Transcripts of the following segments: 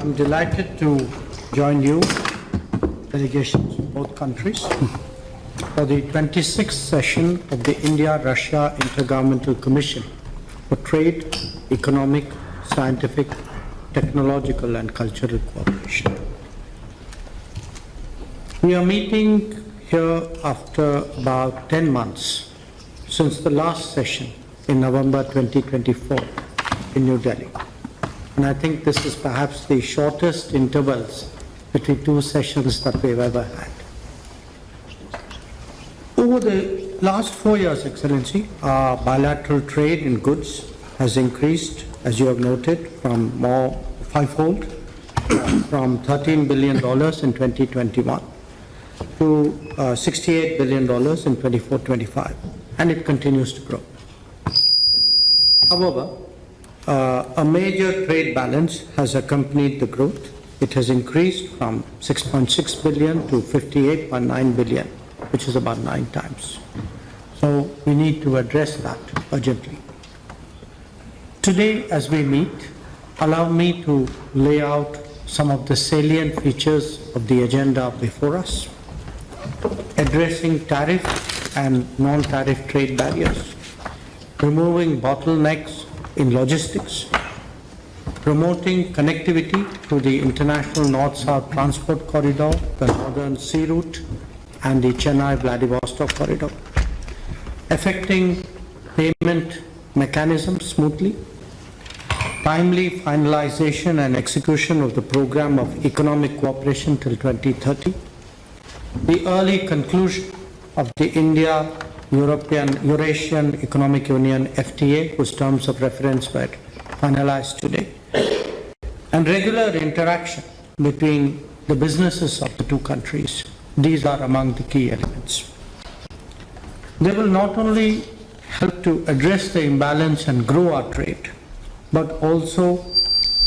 I'm delighted to join you, delegations of both countries, for the 26th session of the India-Russia Intergovernmental Commission for Trade, Economic, Scientific, Technological and Cultural Cooperation. We are meeting here after about 10 months since the last session in November 2024 in New Delhi. And I think this is perhaps the shortest intervals between two sessions that we've ever had. Over the last 4 years, Excellency, our bilateral trade in goods has increased, as you have noted, from fivefold, from $13 billion in 2021 to $68 billion in 24-25, and it continues to grow. However, a major trade balance has accompanied the growth. It has increased from 6.6 billion to 58.9 billion, which is about 9 times. So we need to address that urgently. Today, as we meet, allow me to lay out some of the salient features of the agenda before us, addressing tariff and non-tariff trade barriers, removing bottlenecks in logistics, promoting connectivity through the international north-south transport corridor, the northern sea route, and the Chennai-Vladivostok corridor, effecting payment mechanisms smoothly, timely finalization and execution of the program of economic cooperation till 2030, the early conclusion of the Eurasian Economic Union FTA, whose terms of reference were finalized today, and regular interaction between the businesses of the two countries. These are among the key elements. They will not only help to address the imbalance and grow our trade, but also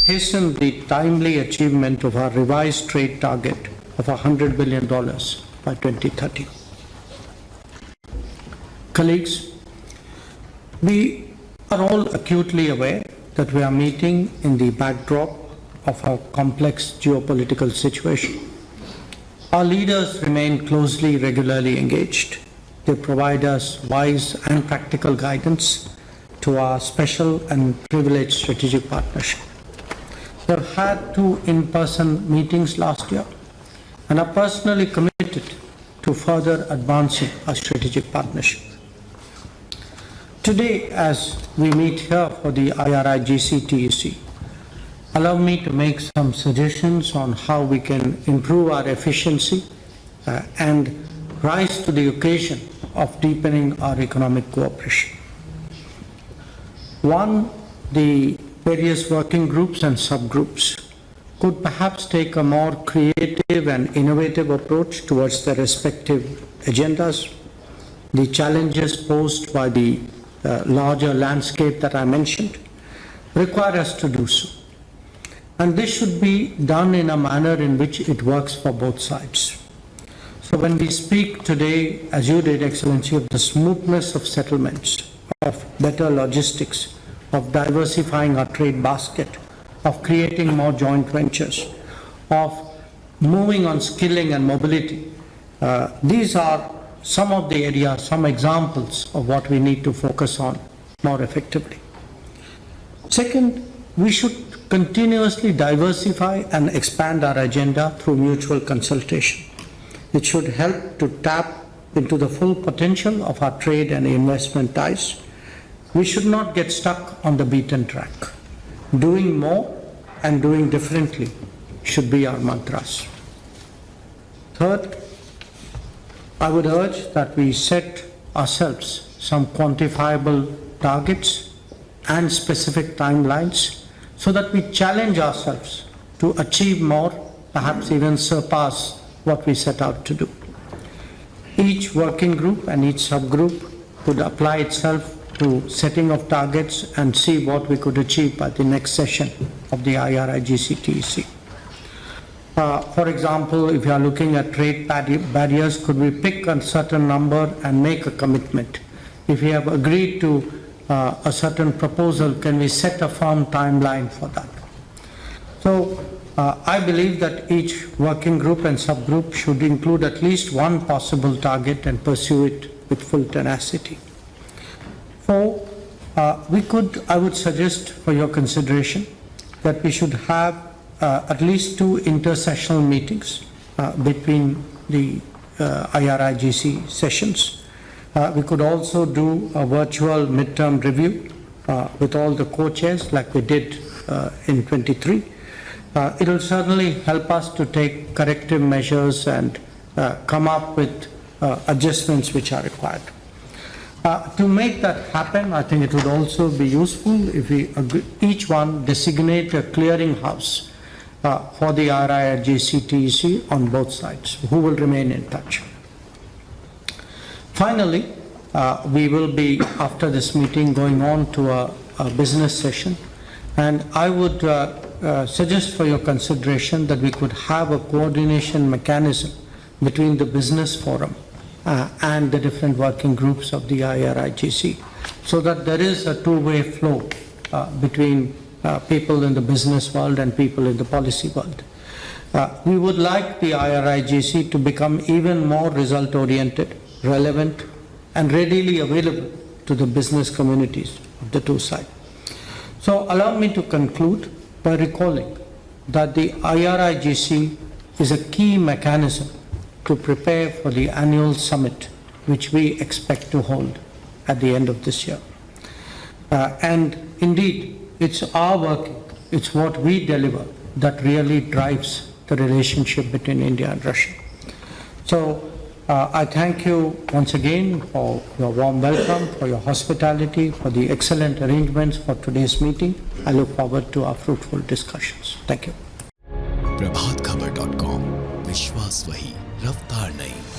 hasten the timely achievement of our revised trade target of $100 billion by 2030. Colleagues, we are all acutely aware that we are meeting in the backdrop of a complex geopolitical situation. Our leaders remain closely, regularly engaged. They provide us wise and practical guidance to our special and privileged strategic partnership. We have had 2 in-person meetings last year and are personally committed to further advancing our strategic partnership. Today, as we meet here for the IRIGC-TEC, allow me to make some suggestions on how we can improve our efficiency and rise to the occasion of deepening our economic cooperation. One, the various working groups and subgroups could perhaps take a more creative and innovative approach towards their respective agendas. The challenges posed by the larger landscape that I mentioned require us to do so. And this should be done in a manner in which it works for both sides. So when we speak today, as you did, Excellency, of the smoothness of settlements, of better logistics, of diversifying our trade basket, of creating more joint ventures, of moving on skilling and mobility, these are some of the areas, some examples of what we need to focus on more effectively. Second, we should continuously diversify and expand our agenda through mutual consultation. It should help to tap into the full potential of our trade and investment ties. We should not get stuck on the beaten track. Doing more and doing differently should be our mantras. Third, I would urge that we set ourselves some quantifiable targets and specific timelines so that we challenge ourselves to achieve more, perhaps even surpass what we set out to do. Each working group and each subgroup could apply itself to setting of targets and see what we could achieve by the next session of the IRIGC-TEC. For example, if you are looking at trade barriers, could we pick a certain number and make a commitment? If we have agreed to a certain proposal, can we set a firm timeline for that? So I believe that each working group and subgroup should include at least one possible target and pursue it with full tenacity. 4, I would suggest for your consideration that we should have at least 2 intersessional meetings between the IRIGC sessions. We could also do a virtual midterm review with all the co-chairs like we did in 23. It will certainly help us to take corrective measures and come up with adjustments which are required. To make that happen, I think it would also be useful if we each one designate a clearinghouse for the IRIGC TEC on both sides, who will remain in touch. Finally, we will be, after this meeting, going on to a business session, and I would suggest for your consideration that we could have a coordination mechanism between the business forum and the different working groups of the IRIGC, so that there is a two-way flow between people in the business world and people in the policy world. We would like the IRIGC to become even more result-oriented, relevant, and readily available to the business communities of the two sides. So allow me to conclude by recalling that the IRIGC is a key mechanism to prepare for the annual summit which we expect to hold at the end of this year. And indeed, it's our working, it's what we deliver that really drives the relationship between India and Russia. So I thank you once again for your warm welcome, for your hospitality, for the excellent arrangements for today's meeting. I look forward to our fruitful discussions. Thank you. प्रभात खबर.com, विश्वास वही, रफ्तार नहीं।